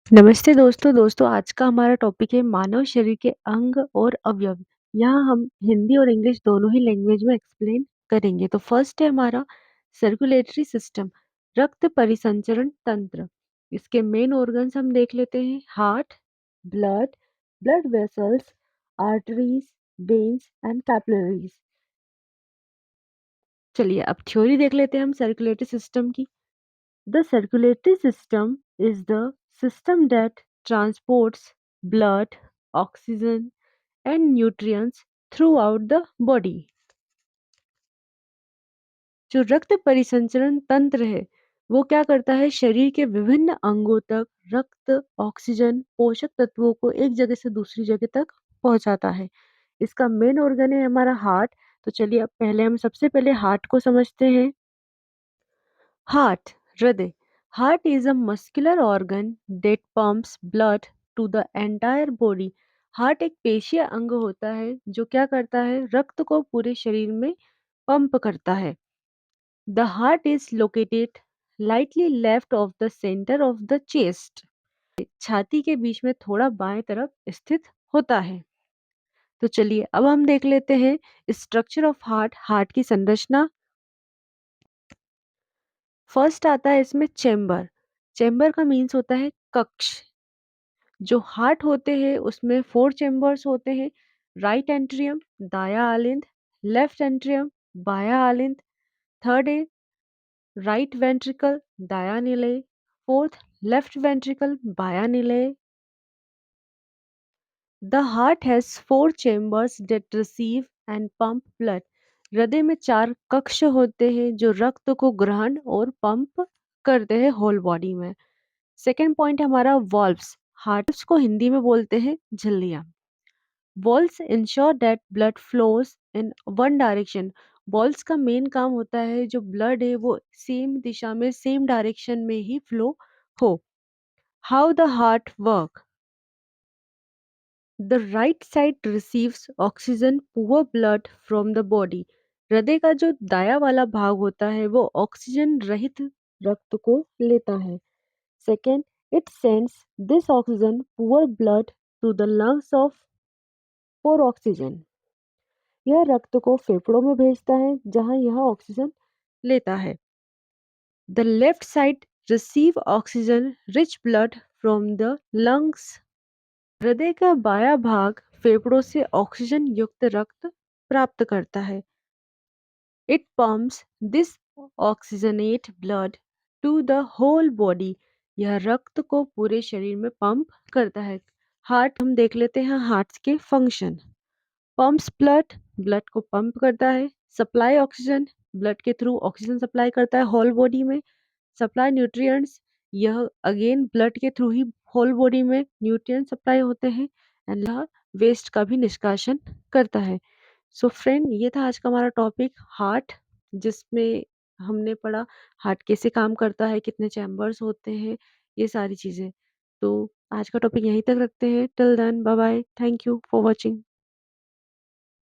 नमस्ते दोस्तों आज का हमारा टॉपिक है मानव शरीर के अंग और अवयव। यहाँ हम हिंदी और इंग्लिश दोनों ही लैंग्वेज में एक्सप्लेन करेंगे। तो फर्स्ट है हमारा सर्कुलेटरी सिस्टम, रक्त परिसंचरण तंत्र। इसके मेन ऑर्गन्स हम देख लेते हैं, heart, blood, blood vessels, arteries, veins and capillaries. चलिए अब थ्योरी देख लेते हैं हम सर्कुलेटरी सिस्टम की। The circulatory system is the system that transports blood, oxygen, and nutrients throughout the body. जो रक्त परिसंचरण तंत्र है वो क्या करता है, शरीर के विभिन्न अंगों तक रक्त, ऑक्सीजन, पोषक तत्वों को एक जगह से दूसरी जगह तक पहुंचाता है। इसका मेन ऑर्गन है हमारा हार्ट। तो चलिए अब पहले हम सबसे पहले हार्ट को समझते हैं। हार्ट, हृदय। Heart is a muscular organ that pumps blood to the entire body. Heart एक पेशीय अंग होता है जो क्या करता है, रक्त को पूरे शरीर में पंप करता है। The heart is located lightly left of the centre of the chest. छाती के बीच में थोड़ा बाएं तरफ स्थित होता है। तो चलिए अब हम देख लेते हैं स्ट्रक्चर ऑफ हार्ट, हार्ट की संरचना। फर्स्ट आता है इसमें चेम्बर। चेम्बर का मीन्स होता है कक्ष। जो हार्ट होते हैं उसमें 4 चेम्बर्स होते हैं। राइट एंट्रियम, दाया आलिंद, लेफ्ट एंट्रियम, बाया आलिंद, थर्ड है राइट वेंट्रिकल, दाया निलय, फोर्थ लेफ्ट वेंट्रिकल, बाया निलय। The heart has 4 chambers that receive and pump blood. हृदय में 4 कक्ष होते हैं जो रक्त को ग्रहण और पंप करते हैं होल बॉडी में। सेकेंड पॉइंट हमारा वॉल्व्स। हार्ट्स को हिंदी में बोलते हैं झिल्लियां। Valves ensure that blood flows in one direction. Valves का मेन काम होता है जो ब्लड है वो सेम दिशा में, सेम डायरेक्शन में ही फ्लो हो। How the heart work. The right side receives oxygen poor blood from the body. हृदय का जो दाया वाला भाग होता है वो ऑक्सीजन रहित रक्त को लेता है। Second, it sends this oxygen poor blood to the lungs off for oxygen. यह रक्त को फेफड़ों में भेजता है जहां यह ऑक्सीजन लेता है। The left side receive oxygen rich blood from the lungs. हृदय का बायां भाग फेफड़ों से ऑक्सीजन युक्त रक्त प्राप्त करता है। It pumps this oxygenate blood to the whole body. यह रक्त को पूरे शरीर में पंप करता है। हार्ट हम देख लेते हैं, हार्ट के फंक्शन। पंप्स ब्लड, ब्लड को पंप करता है। सप्लाई ऑक्सीजन, ब्लड के थ्रू ऑक्सीजन सप्लाई करता है होल बॉडी में। सप्लाई न्यूट्रिएंट्स, यह अगेन ब्लड के थ्रू ही होल बॉडी में न्यूट्रिएंट सप्लाई होते हैं। एंड यह वेस्ट का भी निष्कासन करता है। सो फ्रेंड, ये था आज का हमारा टॉपिक हार्ट, जिसमें हमने पढ़ा हार्ट कैसे काम करता है, कितने चैम्बर्स होते हैं, ये सारी चीज़ें। तो आज का टॉपिक यहीं तक रखते हैं। Till then bye bye, thank you for watching.